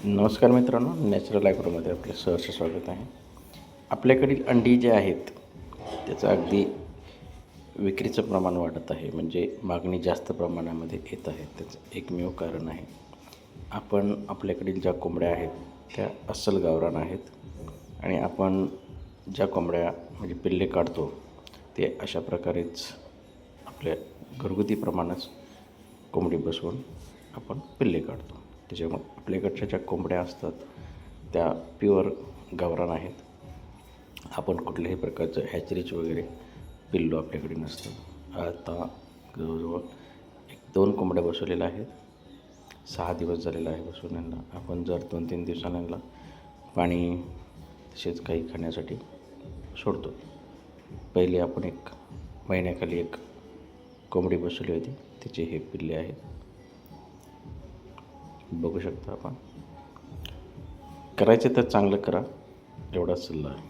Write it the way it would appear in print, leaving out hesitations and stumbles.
नमस्कार मित्रांनो, नॅचरल ॲग्रोमध्ये आपले सहर्ष स्वागत आहे. आपल्याकडील अंडी जे आहेत त्याचं अगदी विक्रीचं प्रमाण वाढत आहे, म्हणजे मागणी जास्त प्रमाणामध्ये येत आहे. त्याचं एकमेव कारण आहे, आपण आपल्याकडील ज्या कोंबड्या आहेत त्या अस्सल गावरान आहेत आणि आपण ज्या कोंबड्या म्हणजे पिल्ले काढतो ते अशा प्रकारेच आपल्या घरगुती प्रमाणच कोंबडी बसवून आपण पिल्ले काढतो. त्याच्यामुळे आपल्याकडच्या ज्या कोंबड्या असतात त्या प्युअर गावरान आहेत. आपण कुठल्याही प्रकारचं हॅचरीच वगैरे पिल्लू आपल्याकडे नसतं. आता जवळजवळ 1-2 कोंबड्या बसवलेल्या आहेत. 6 दिवस झालेला आहे बसवून यांना. आपण जर 2-3 दिवसांना यांना पाणी तसेच काही खाण्यासाठी सोडतो. पहिले आपण 1 महिन्याखाली 1 कोंबडी बसवली होती, तिचे हे पिल्ले आहेत. बघू शकता आपण. करायचे तर चांगलं करा, एवढाच सल्ला आहे.